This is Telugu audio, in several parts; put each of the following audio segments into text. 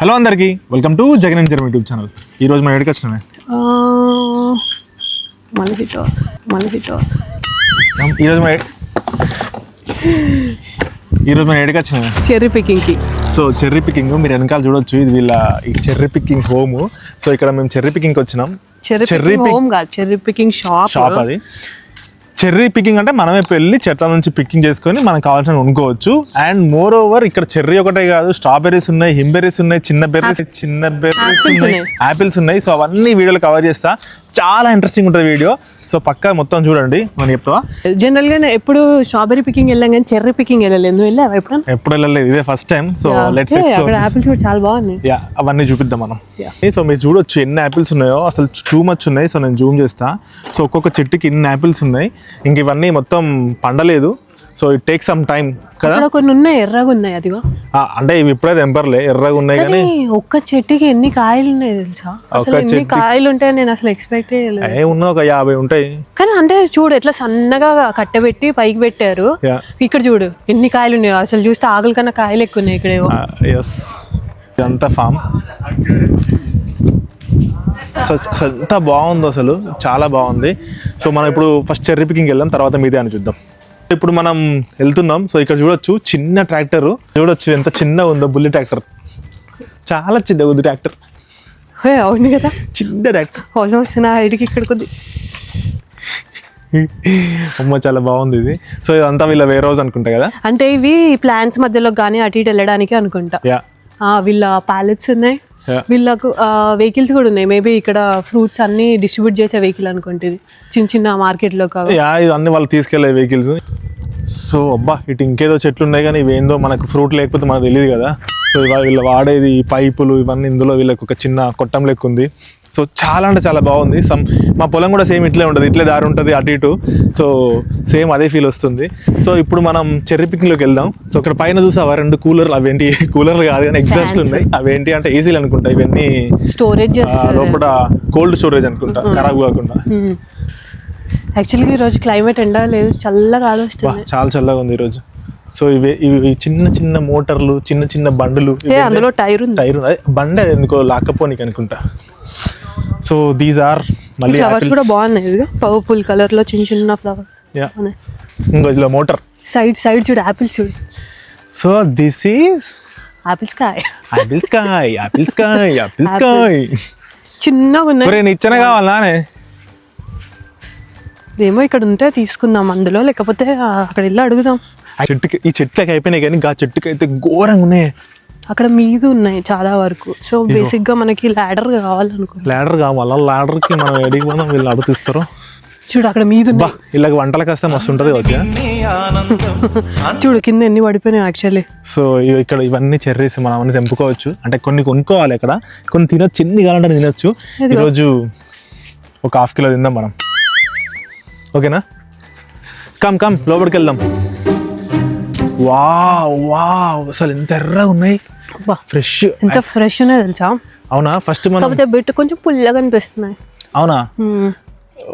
హలో అందరికీ welcome to Jagan and Germany YouTube channel. ఈరోజు మనం ఎక్కడికి వచ్చినామే? ఈరోజు మనం ఎక్కడికి వచ్చినామే? చెర్రీ పికింగ్కి. సో చెర్రీ పికింగ్ మీరు వెనకాల చూడొచ్చు, ఇది వీళ్ళ ఈ చెర్రీ పికింగ్ హోమ్. సో ఇక్కడ మేము చెర్రీ పికింగ్కి వచ్చినాం. చెర్రీ హోమ్ కాదు, చెర్రీ పికింగ్ షాప్. అది చెర్రీ పికింగ్ అంటే మనమే వెళ్ళి చెట్ల నుంచి పికింగ్ చేసుకొని మనకు కావాల్సిన కొనుక్కోవచ్చు. అండ్ మోర్ ఓవర్ ఇక్కడ చెర్రీ ఒకటే కాదు, స్ట్రాబెర్రీస్ ఉన్నాయి, హింబెర్రీస్ ఉన్నాయి, చిన్న బెర్రీస్ ఉన్నాయి, యాపిల్స్ ఉన్నాయి. సో అవన్నీ వీడియోలు కవర్ చేస్తా. చాలా ఇంట్రెస్టింగ్ ఉంటుంది వీడియో. సో పక్కా మొత్తం చూడండి. మనం చెప్తావా? జనరల్ గా ఎప్పుడు స్ట్రాబెరీ పికింగ్ వెళ్ళాం కానీ చెర్రీ పికింగ్ వెళ్ళలేదు. నువ్వు వెళ్ళావా ఎప్పుడు వెళ్ళలేదు, ఇదే first time. So let's explore. Apples కూడా చాలా బాగున్నాయి. యా, అవన్నీ చూపిద్దాం మనం. సో మీరు చూడొచ్చు ఎన్ని యాపిల్స్ ఉన్నాయో, అసలు టూ మచ్ ఉన్నాయి. సో నేను జూమ్ చేస్తా. సో ఒక్కొక్క చెట్టుకి ఇన్ని యాపిల్స్ ఉన్నాయి. ఇంక ఇవన్నీ మొత్తం పండలేదు. So it take some time కదా. కొన్ని ఉన్నాయి ఎర్రగా ఉన్నాయి. అదిగో అంటే ఇవి ఇప్పుడే తెంపర్లే, ఎర్రగా ఉన్నాయి. కానీ ఒక్క చెట్టుకి ఎన్ని కాయలు ఉన్నాయి తెలుసా? అసలు ఎన్ని కాయలు ఉంటాయి నేను అసలు ఎక్స్పెక్ట్ చేయలేదు. ఉన్నా ఒక 50 ఉంటాయి. కానీ అంటే చూడు ఎట్లా సన్నగా కట్టబెట్టి పైకి పెట్టారు. ఇక్కడ చూడు ఎన్ని కాయలు ఉన్నాయో. అసలు చూస్తే ఆకుల కన్నా కాయలు ఎక్కువ ఉన్నాయి ఇక్కడ. ఇదంతా ఫామ్. ఎంత బాగుందో అసలు, చాలా బాగుంది. సో మనం ఇప్పుడు ఫస్ట్ చెర్రీ పికింగ్ వెళ్దాం, తర్వాత మీదే అని చూద్దాం. ఇప్పుడు మనం వెళ్తున్నాం. సో ఇక్కడ చూడొచ్చు చిన్న ట్రాక్టర్, చూడొచ్చు ఎంత చిన్న ఉందో. బుల్లి ట్రాక్టర్, చాలా చిన్న ఉంది ట్రాక్టర్. అవును కదా, చిన్న ట్రాక్టర్. ఆల్మోస్ట్ నా హైట్కి ఇక్కడ కొద్ది. అమ్మ చాలా బాగుంది ఇది. సో ఇదంతా వీళ్ళ వేర్ హౌస్ అనుకుంటా కదా. అంటే ఇవి ప్లాంట్స్ మధ్యలో కానీ అటు ఇటు వెళ్ళడానికి అనుకుంటా. వీళ్ళ ప్యాలెట్స్ ఉన్నాయి, వీళ్ళకు వెహికల్స్ కూడా ఉన్నాయి. మేబీ ఇక్కడ ఫ్రూట్స్ అన్ని డిస్ట్రిబ్యూట్ చేసే వెహికల్ అనుకుంటుంది, చిన్న చిన్న మార్కెట్లో కాదు. ఇవన్నీ వాళ్ళు తీసుకెళ్లే వెహికల్స్. సో అబ్బా ఇటు ఇంకేదో చెట్లు ఉన్నాయి కానీ ఇవేందో మనకు ఫ్రూట్ లేకపోతే మనకు తెలియదు కదా. సో వీళ్ళు వాడేది పైపులు ఇవన్నీ, ఇందులో వీళ్ళకి ఒక చిన్న కొట్టం లెక్క ఉంది. సో చాలా అంటే చాలా బాగుంది. మా పొలం కూడా సేమ్ ఇట్లే ఉంటుంది, ఇట్లే దారి ఉంటుంది అటు ఇటు. సో సేమ్ అదే ఫీల్ వస్తుంది. సో ఇప్పుడు మనం చెర్రీ పికింగ్లోకి వెళ్దాం. సో ఇక్కడ పైన చూసావా 2 కూలర్లు, అవేంటి కూలర్లు కాదు కానీ ఎగ్జాస్ట్ ఉన్నాయి. అవేంటి అంటే ఏసీలు అనుకుంటా. ఇవన్నీ స్టోరేజ్ లోపల కోల్డ్ స్టోరేజ్ అనుకుంటా, ఖరాబ్ కాకుండా. యాక్చువల్గా ఈరోజు క్లైమేట్ ఎండ లేదు, చల్లగా వస్తుంది, చాలా చల్లగా ఉంది ఈరోజు. సో ఇవి చిన్న చిన్న మోటార్లు, చిన్న చిన్న బండ్లు. అందులో టైర్ బండి ఎందుకో లాక్కపోనికి అనుకుంటా. సో దీస్ ఆర్ మళ్ళీ ఫ్లవర్స్ కూడా బాగున్నాయి. పర్పుల్ కలర్ లో చిన్న చిన్న ఫ్లవర్. ఇంకో ఇలా మోటార్ సైడ్ చూడు, యాపిల్స్ చూడు. సో దిస్ ఈస్ యాపిల్స్ కాయ్. చిన్నగా ఉన్నాయి. ఇచ్చనే కావాలానే ఏమో ఇక్కడ ఉంటే తీసుకుందాం అందులో, లేకపోతే అక్కడ వెళ్ళి అడుగుదాం. ఈ చెట్లకి అయిపోయినాయి కానీ ఆ చెట్టుకి అయితే ఘోరంగా ఉన్నాయి. అక్కడ మీద ఉన్నాయి చాలా వరకు. సో బేసిక్ గా మనకి ల్యాడర్ కావాలనుకో. ల్యాడర్ కావాలా? ల్యాడర్ కి మనం ఎడికి పోదాం, వీళ్ళు అడుగుతిస్తారు. చూడు అక్కడ మీద ఇలా వంటలకు వస్తే మస్తు ఉంటుంది వచ్చా. చూడు కింద ఎన్ని పడిపోయినాయి యాక్చువల్లీ. సో ఇక్కడ ఇవన్నీ చెర్రీస్ మనం అన్ని తెంపుకోవచ్చు. అంటే కొన్ని కొనుక్కోవాలి, ఇక్కడ కొన్ని తినొచ్చు, ఎన్ని కావాలంటే తినొచ్చు. ఈరోజు ఒక 1/2 కిలో తిందాం మనం, ఓకేనా? కమ్ లోపలికి వెళ్దాం. వావ్ అసలు ఎంత ఎర్రగా ఉన్నాయి, ఫ్రెష్. ఎంత ఫ్రెష్ ఉన్నాయి తెలుసా? అవునా? ఫస్ట్ కాకపోతే బిట్ కొంచెం పుల్లగా అనిపిస్తున్నాయి. అవునా?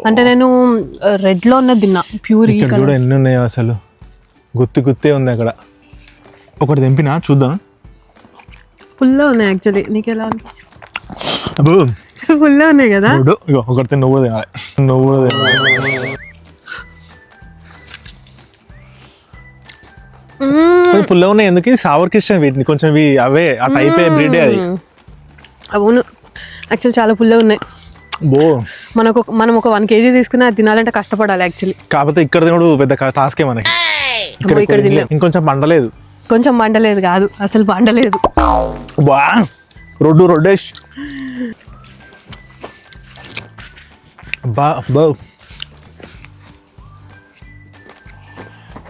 అంటే నేను రెడ్ లో ఉన్నది తిన్నా, ప్యూర్. చూడ ఎన్ని ఉన్నాయో అసలు, గుత్తే ఉంది అక్కడ. ఒకటి తెంపినా చూద్దాం. పుల్లగా ఉన్నాయి యాక్చువల్లీ. నీకు ఎలా అనిపించింది? అబ్బో పుల్లగా ఉన్నాయి కదా. ఒకటి నువ్వు తినాలి. పుల్ల ఉన్నాయి ఎందుకు? సావర్ కిషన్ వీటిని కొంచెం అవే ఆ టైప్ బ్రీడే అది. అవును యాక్చువల్లీ చాలా పుల్లగా ఉన్నాయి. మనం ఒక 1 kg తీసుకుని అది తినాలంటే కష్టపడాలి యాక్చువల్లీ. కాకపోతే ఇక్కడ తినడు పెద్ద టాస్కే మనకి. ఇక్కడ ఇంకొంచెం పండలేదు. కొంచెం పండలేదు కాదు, అసలు పండలేదు. రొడ్డేష్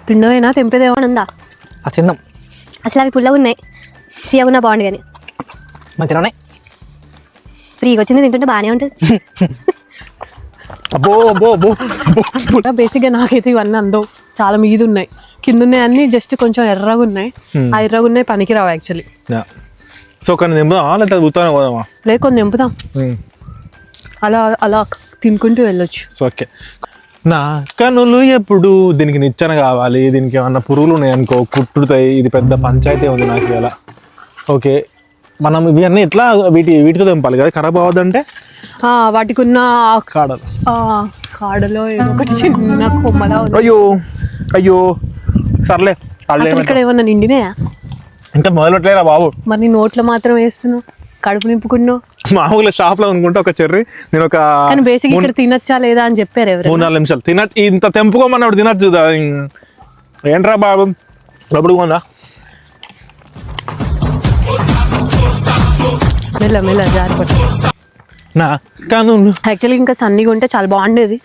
తిన్నవేనా? తెంపేదేమని ఉందా? తిందాం. అసలు అవి పుల్లగా ఉన్నాయి, తీయకున్నా బాగుంది కానీ మంచిగా ఉన్నాయి. ఫ్రీగా వచ్చింది తింటుంటే బాగానే ఉంటుంది. బేసిక్గా నాకైతే ఇవన్నీ అందవు, చాలా మీద ఉన్నాయి. కింద ఉన్నాయి అన్ని జస్ట్ కొంచెం ఎర్రగా ఉన్నాయి. ఆ ఎర్రగా ఉన్నాయి పనికిరావు యాక్చువల్లీ. సో కొన్ని నింపుదామా లేకపోతే లేదు, కొన్ని నింపుదాం. అలా తినుకుంటూ వెళ్ళొచ్చు. ఓకే. నా కనులు ఎప్పుడు దీనికి నిచ్చెన కావాలి, దీనికి ఏమన్నా పురుగులు ఉన్నాయనుకో కుట్టుతాయి. ఇది పెద్ద పంచాయతీ ఉంది నాకు ఇలా. ఓకే మనం ఇవన్నీ ఎట్లా వీటితో తెంపాలి కదా ఖరాబ్ అవ్వద్దంటే. వాటికి ఉన్న కాడలు. కాడలో ఏదో ఒకటి చిన్న కొమ్మలా ఉంది. అయ్యో సర్లే. అసలు ఇక్కడ ఏమన్నా నిండినాయా? ఇంకా మొదలట్లేరా బాబు. మరి నీ నోట్లో మాత్రం వేస్తున్నావు, కడుపు నింపుకున్నావు. మామూలుగా షాప్ లో అనుకుంటే ఒక చెర్రీ నేను ఒక కానీ బేసిక్ ఇక్కడ తినచ్చా లేదా అని చెప్పారు ఎవరు. 3-4 నిమిషాలు తినచ్చు. ఇంత తెంపుకోమన్నప్పుడు తినచ్చు. ఏంట్రా బాబు ఎప్పుడు కొందా మెల్ల జారిపట్టు. నా కానీ యాక్చువల్లీ ఇంకా సన్నీగా ఉంటే చాలా బాగుండేది.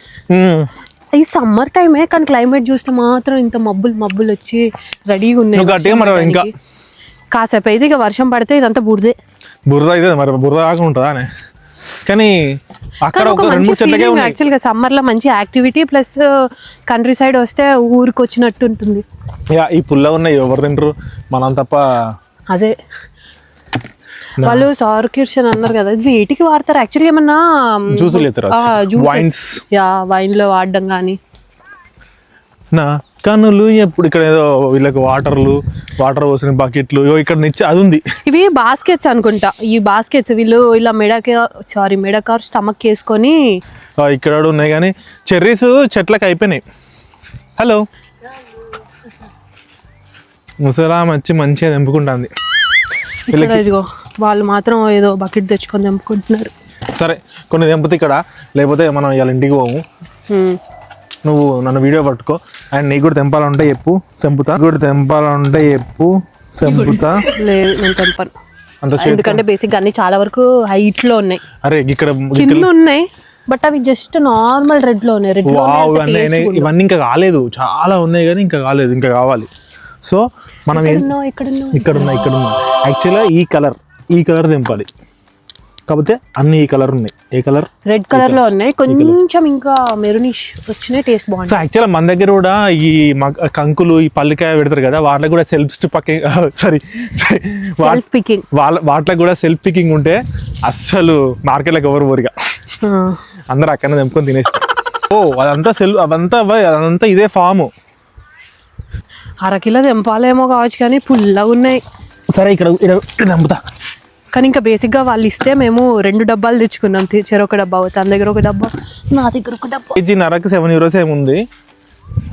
ఈ సమ్మర్ టైమే కానీ క్లైమేట్ చూస్తే మాత్రం ఇంత మబ్బులు వచ్చి రెడీగా ఉన్నాయి. ఇంకా కాసేపు అయితే ఇక వర్షం పడితే ఇదంతా బురద అయితే మరి బురద ఆగా ఉంటుందా అని. కానీ అక్కడ ఒక 2-3 చెట్లకే ఉన్నాయి. యాక్చువల్గా సమ్మర్ లో మంచి యాక్టివిటీ ప్లస్ కంట్రీ సైడ్ వస్తే ఊరికి వచ్చినట్టు ఉంటుంది. ఈ పుల్ల ఉన్నాయి ఎవరు తింటారు మనం తప్ప. అదే వాళ్ళు సౌర్ కిర్షన్ అన్నారు కదా, ఇది వేటికి వాడతారు యాక్చువల్గా? ఏమన్నా వైన్ లో వాడడం కానీ. నా కన్నులు ఎప్పుడు ఇక్కడ ఏదో వీళ్ళకి వాటర్ పోసిన బకెట్లు ఇక్కడ నుంచి అది ఉంది. ఇవి బాస్కెట్స్ అనుకుంటా. ఈ బాస్కెట్స్ వీళ్ళు ఇలా మెడకార్ స్టమక్ వేసుకొని ఇక్కడ ఉన్నాయి. కానీ చెర్రీస్ చెట్లకు అయిపోయినాయి. హలో ముసలాం వచ్చి మంచిగా తెంపుకుంటుంది. ఇదిగో వాళ్ళు మాత్రం ఏదో బకెట్ తెచ్చుకొని తెంపుకుంటున్నారు. సరే కొన్ని తెంపుతా ఇక్కడ, లేకపోతే మనం ఇవాళ ఇంటికి పోము. నువ్వు నన్ను వీడియో పట్టుకో. అండ్ నీకు కూడా తెంపాలంటే చెప్పు, తెంపుతా. తెంపుతా. లేదు నేను తెంపను, ఎందుకంటే బేసిక్ అన్ని చాలా వరకు హైట్ లో ఉన్నాయి. అరే ఇక్కడ కింద ఉన్నాయి బట్ అవి జస్ట్ నార్మల్ రెడ్ లో ఉన్నాయి. ఇవన్నీ ఇంకా కాలేదు, చాలా ఉన్నాయి కానీ ఇంకా కాలేదు, ఇంకా కావాలి. సో మనం ఇక్కడ ఉన్నా యాక్చువల్గా ఈ కలర్ తెంపాలి. కాకపోతే అన్ని ఈ కలర్ ఉన్నాయి. ఏ కలర్? రెడ్ కలర్ లో ఉన్నాయి. కొంచెం ఇంకా మెరూనిష్ వచ్చినాయి, టేస్ట్ బాగుంది. సో యాక్చువల్గా మన దగ్గర కూడా ఈ కంకులు ఈ పల్లికాయ పెడతారు కదా, వాటికి కూడా వాటికి కూడా సెల్ఫ్ పికింగ్ ఉంటే అస్సలు మార్కెట్లోకి ఎవరు పోరుగా, అందరు అక్కడనే తెంపుకొని తినేస్తారు. అదంతా ఇదే ఫాము. 1/2 కిలో తెంపాలేమో కావచ్చు కానీ పుల్లగా ఉన్నాయి. సరే ఇక్కడ తెంపుతా. కానీ ఇంకా బేసిక్గా వాళ్ళు ఇస్తే మేము 2 డబ్బాలు తెచ్చుకున్నాం. చెరొక డబ్బా, తన దగ్గర ఒక డబ్బా, నా దగ్గర ఒక డబ్బా. కేజీ నరకు 7 euros ఏముంది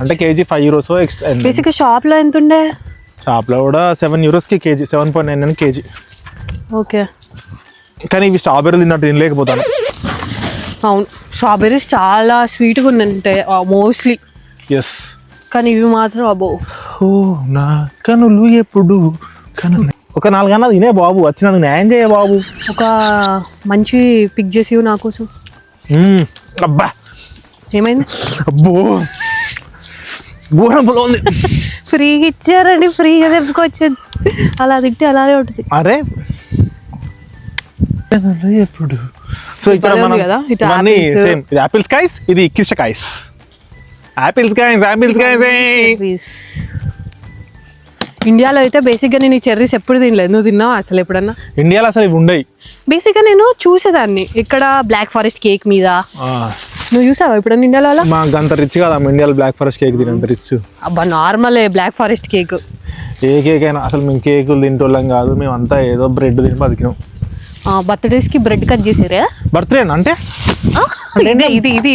అంటే కేజీ 5 euros ఎక్స్ట్రా. బేసిక్గా షాప్లో ఎంత ఉండే? షాప్లో కూడా 7 euros కేజీ, 7.99 కేజీ. ఓకే. కానీ ఇవి స్ట్రాబెర్రీ తిన్నట్టు తినలేకపోతాను. అవును, స్ట్రాబెర్రీస్ చాలా స్వీట్గా ఉంటాయి మోస్ట్లీ. ఎస్. కానీ ఇవి మాత్రం అబ్బో. నా కనులు ఎప్పుడు ఒక 4 గంటలు తినే బాబు, వచ్చినందుకు న్యాయం చేయ బాబు. ఒక మంచి పిక్ చేసి నా కోసం. అబ్బా ఏమైంది? అబ్బో బూరంలో ఉంది. ఫ్రీగా ఇచ్చారండి, ఫ్రీగా తెప్పుకొచ్చేది. అలా తింటే అలానే ఉంటుంది. అరే ఎప్పుడు. సో ఇక్కడ మనం ఇది యాపిల్స్ కాయస్, ఇది కిషకాయస్. యాపిల్స్ కాయస్. ఇండియాలో అయితే బేసిక్గా నేను ఈ చెర్రీస్ ఎప్పుడు తినలేదు. నువ్వు తిన్నావా అసలు ఎప్పుడన్నా? ఇండియాలో అసలు ఇవి ఉండయి. బేసిక్గా నేను చూసేదాన్ని ఇక్కడ బ్లాక్ ఫారెస్ట్ కేక్ మీద. నువ్వు చూసావా ఎప్పుడన్నా ఇండియాలో? మాకు అంత రిచ్ కదా ఇండియాలో బ్లాక్ ఫారెస్ట్ కేక్ తినంత రిచ్. అబ్బా నార్మల్ బ్లాక్ ఫారెస్ట్ కేక్. ఏ కేక్ అయినా అసలు మేము కేకులు తింటోళ్ళం కాదు, మేము అంతా ఏదో బ్రెడ్ తిని బతికినాం. బర్త్డేస్ కి బ్రెడ్ కట్ చేసారా? బర్త్డే అంటే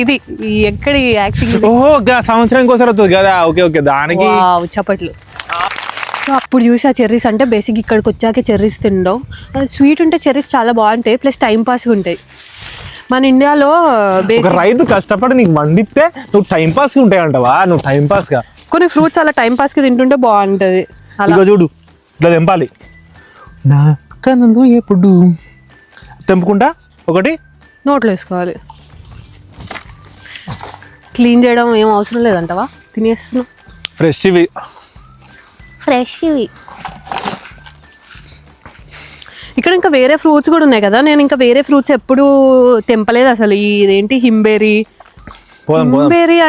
ఇది ఎక్కడి యాక్టింగ్? ఓహో సంవత్సరానికి ఒకసారి వస్తుంది కదా. ఓకే దానికి చప్పట్లు. సో అప్పుడు చూసి ఆ చెర్రీస్ అంటే బేసిక్ ఇక్కడికి వచ్చాక చెర్రీస్ తినడం. స్వీట్ ఉంటే చెర్రీస్ చాలా బాగుంటాయి, ప్లస్ టైం పాస్గా ఉంటాయి. మన ఇండియాలో రైతు కష్టపడి నీకు వండితే నువ్వు టైం పాస్ ఉంటాయి అంటవా? నువ్వు టైం పాస్ గా కొన్ని ఫ్రూట్స్ అలా టైం పాస్ కి తింటుంటే బాగుంటది. అలా చూడు ఇట్లా తెంపాలి. నా కన్నులు ఎప్పుడు తెంపుకుంటా ఒకటి నోట్లో వేసుకోవాలి. క్లీన్ చేయడం ఏం అవసరం లేదంటవా? తినేస్తున్నాం ఫ్రెష్ ఇవి. ఇక్కడ ఇంకా వేరే ఫ్రూట్స్ కూడా ఉన్నాయి కదా. నేను ఇంకా వేరే ఫ్రూట్స్ ఎప్పుడు తెంపలేదు అసలు. ఇదేంటి హింబెరీ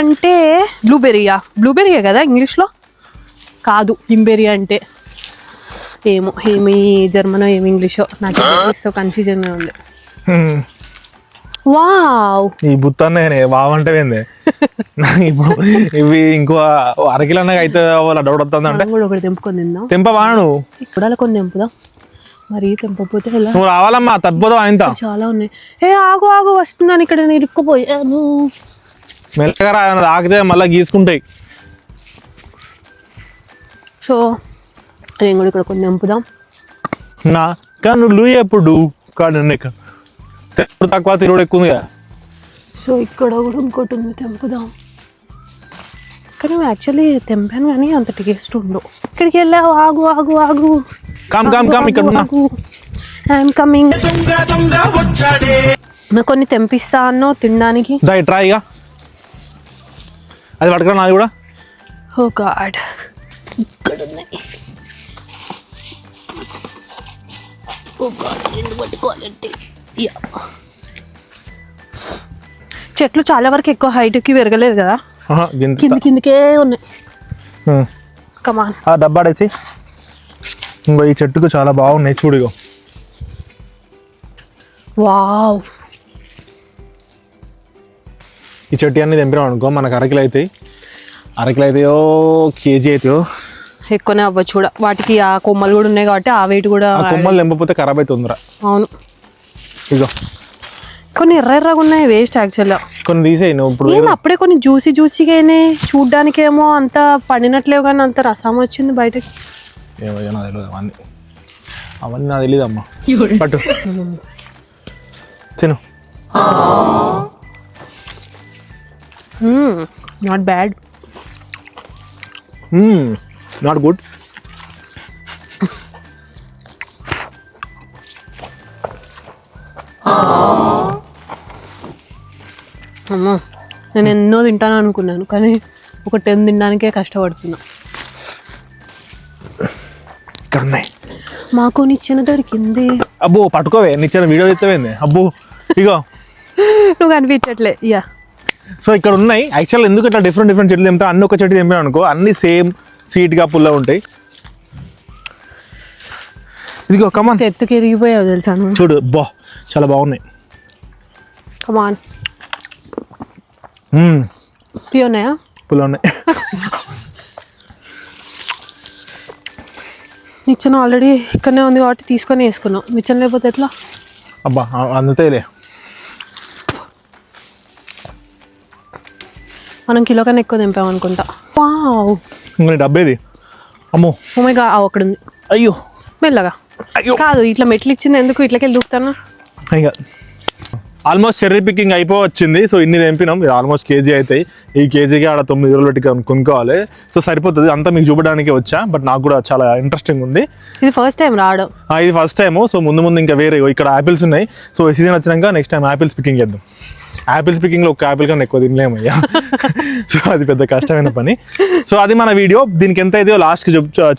అంటే బ్లూబెర్రీయే కదా ఇంగ్లీష్లో? కాదు, హింబెరీ అంటే ఏమి జర్మనో ఏమి ఇంగ్లీషో నాకు కన్ఫ్యూజన్ ఉంది. వావ్, ఈ బుత్తానే వావ్ అంటే ఏంది? ఇప్పుడు ఇవి ఇంకో 1/2 కిలో అయితే డౌట్ వస్తుంది అంటే ఒకటి తెంపుకొని తిందాం. తెంపవాను ఇప్పుడు కొన్ని తెంపుదా. మరి తెంపకపోతే ఎలా? నువ్వు రావాలమ్మా, తప్పిపోతావు ఆయనతో. చాలా ఉన్నాయి. ఆగు ఆగు వస్తున్నాను, ఇక్కడ నేను ఇరుక్కుపోయాను. మెల్లగా రా, ఆగితే మళ్ళీ గీసుకుంటాయి. సో నేను కూడా ఇక్కడ కొన్ని తెంపుదాం. నా కనులు ఎప్పుడు తక్కువ తిరుగుడు ఎక్కువ ఉంది కదా. సో ఇక్కడ కూడా ఇంకోటి ఉంది, తెంపుదాం. కానీ యాక్చువల్లీ తెంపాను కానీ అంత టేస్ట్ ఉండవు. ఇక్కడికి వెళ్ళావు, ఆగు ఆగు ఆగు. ఇక్కడ ఐఎమ్ కమింగ్. నాకు కొన్ని తెంపిస్తా అన్నో తినడానికి. ట్రై ఇక అది పట్టుకురా, నాది కూడా. ఓ గాడ్, ఇక్కడ ఉన్నాయి. ఓ గాడ్, రెండు పట్టుకోవాలంటే. చెట్లు చాలా వరకు ఎక్కువ హైట్కి పెరగలేదు కదా, కిందికే ఉన్నాయి. కమాన్, ఆ డబ్బాడేసి. ఇంకో ఈ చెట్టుకు చాలా బాగున్నాయి చూడుగో. వావ్, ఈ చెట్టు అన్ని తెంపినాం అనుకో మనకు అరకిలో అవుతాయి. అరకిలో అవుతాయో కేజీ అవుతాయో ఎక్కువనే అవ్వచ్చు కూడా. వాటికి ఆ కొమ్మలు కూడా ఉన్నాయి కాబట్టి ఆ వెయిట్ కూడా. కొమ్మలు తెంపకపోతే ఖరాబ్ అవుతుందిరా. అవును, ఇగో కొన్ని ఎర్రగా ఉన్నాయి, వేస్ట్ యాక్చువల్గా. కొన్ని తీసేయి నువ్వు ఇప్పుడు. అప్పుడే కొన్ని జ్యూసీగా అయినాయి, చూడ్డానికేమో అంత పండినట్లేవు కానీ అంత రసం వచ్చింది బయటకి. ఏమో నాకు తెలియదు అవన్నీ నాకు తెలియదు అమ్మా. పట్టు తిను. Not bad, not good. అమ్మో, నేను ఎన్నో తింటాను అనుకున్నాను కానీ ఒక 10 తినడానికే కష్టపడుతున్నా. ఇక్కడ ఉన్నాయి. మాకు నిచ్చెన దొరికింది. అబ్బో పట్టుకోవే, నిచ్చెన వీడియో తెత్తవేంది. అబ్బో ఇగో నువ్వు కనిపించట్లే. యా, సో ఇక్కడ ఉన్నాయి. యాక్చువల్ ఎందుకు ఇట్లా డిఫరెంట్ చెట్లు తెంపా, అన్ని ఒక చెట్టు తెంపాను అనుకో అన్ని సేమ్ స్వీట్గా పుల్ల ఉంటాయి. ఇదిగో కమాన్, ఎత్తుకి ఎదిగిపోయావు తెలుసా చూడు. బా చాలా బాగున్నాయి. కమాన్, ఉన్నాయా? పుల్ల ఉన్నాయి. నిచ్చెన ఆల్రెడీ ఇక్కడనే ఉంది కాబట్టి తీసుకొని వేసుకున్నాం. నిచ్చెన లేకపోతే ఎట్లా? అబ్బా అందుతాయిలే. మనం కిలో కన్నా ఎక్కువ తెంపామనుకుంటా. వావ్, ఇంకా డబ్బేది. అమ్మో ఓమేగా అక్కడ ఉంది. అయ్యో మెల్లగా. అయ్యో కాదు, ఇట్లా మెట్లు ఇచ్చింది ఎందుకు? ఇట్లకెళ్ళి దూకుతాను. ఇంకా ఆల్మోస్ట్ చెర్రీ పికింగ్ అయిపోవచ్చింది. సో ఇన్ని తెంపినాం, ఇది ఆల్మోస్ట్ కేజీ అవుతాయి. ఈ కేజీకి ఆడ 9 రోజులు పెట్టి కొనుక్కోవాలి. సో సరిపోతుంది. అంతా మీకు చూపడానికి వచ్చా, బట్ నాకు కూడా చాలా ఇంట్రెస్టింగ్ ఉంది. ఇది ఫస్ట్ టైం రావడం. ఇది ఫస్ట్ టైము. సో ముందు ఇంకా వేరే ఇక్కడ యాపిల్స్ ఉన్నాయి. సో ఈ సీజన్ వచ్చినాక నెక్స్ట్ టైం యాపిల్స్ పికింగ్ చేద్దాం. యాపిల్స్ పికింగ్లో ఒక యాపిల్ కన్నా ఎక్కువ తినలేమయ్యా. సో అది పెద్ద కష్టమైన పని. సో అది మన వీడియో. దీనికి ఎంత అయితే లాస్ట్కి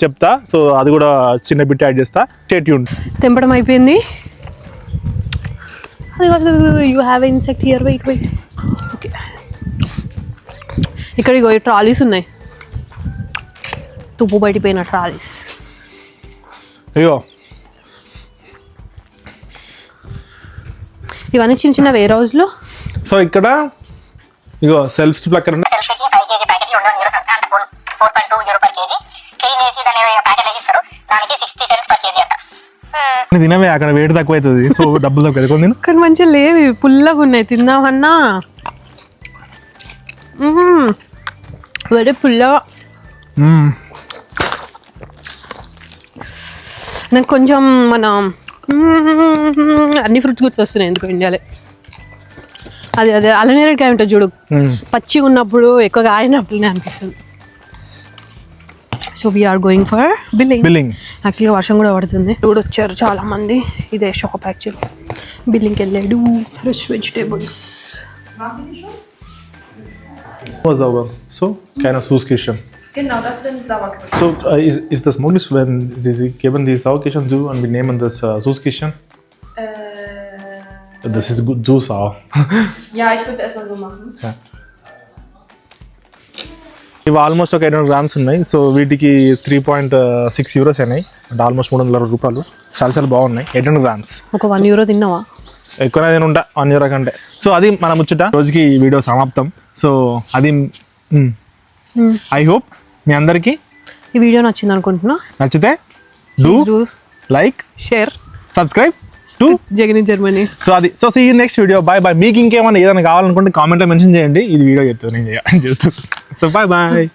చెప్తా. సో అది కూడా చిన్న బిట్ యాడ్ చేస్తా. Stay tuned. తెంపడం అయిపోయింది. You have insect here. Wait okay, ఇక్కడ ఇగో ట్రాలీస్ ఉన్నాయి, తుప్పు బయటిపోయిన ట్రాలీస్. అయ్యో ఇవన్నీ చిన్న వేర్ హౌస్లో. సో ఇక్కడ ఇగో సెల్ఫ్ ప్లక్కర్ ఉంది. తినవే, అక్కడ వేడి తక్కువ అవుతుంది. సో డబ్బులు తక్కువ నేను. కానీ మంచిగా లేవి, పుల్లగా ఉన్నాయి. తిందామన్నా వేరే పుల్లగా. నాకు కొంచెం మన అన్ని ఫ్రూట్స్ గుర్తొస్తున్నాయి ఎందుకు ఇండియాలో. అదే అలనేరేడుకాయ ఉంటుంది చూడు, పచ్చిగా ఉన్నప్పుడు ఎక్కువగా ఆయినప్పుడునే అనిపిస్తుంది. So we are going for billing. యాక్చువల్గా వర్షం కూడా పడుతుంది. ఇప్పుడు వచ్చారు చాలా మంది. ఇదే షాప్ యాక్చువల్లీ. బిల్లింగ్కి వెళ్ళాడు. Fresh vegetables. So, keine Sauerkirschen. Genau, das sind Sauerkirschen. So, ist das möglich, wenn Sie geben die Sauerkirschen zu und wir nehmen das Sauerkirschen? Das ist gut, so sauer. Ja, ich würde es erstmal so machen. Ja. ఇవి ఆల్మోస్ట్ ఒక 800 గ్రామ్స్ ఉన్నాయి. సో వీటికి 3.6 euros అయినాయి, అంటే ఆల్మోస్ట్ 360 రూపాయలు. చాలా బాగున్నాయి. 800 గ్రామ్స్. ఒక 1 euro తిన్నావా? ఎక్కువనే నేను ఉంటా 1 euro కంటే. సో అది మన ముచ్చట. రోజుకి ఈ వీడియో సమాప్తం. సో అది ఐ హోప్ మీ అందరికీ ఈ వీడియో నచ్చింది అనుకుంటున్నా. నచ్చితే do like share subscribe to Jagan Germany. So అది so see next video. Bye bye. మీకు ఇంకేమైనా ఏదైనా కావాలనుకుంటే కామెంట్లో మెన్షన్ చేయండి. ఇది వీడియో చెప్తాను నేను చెప్తాను. So bye bye.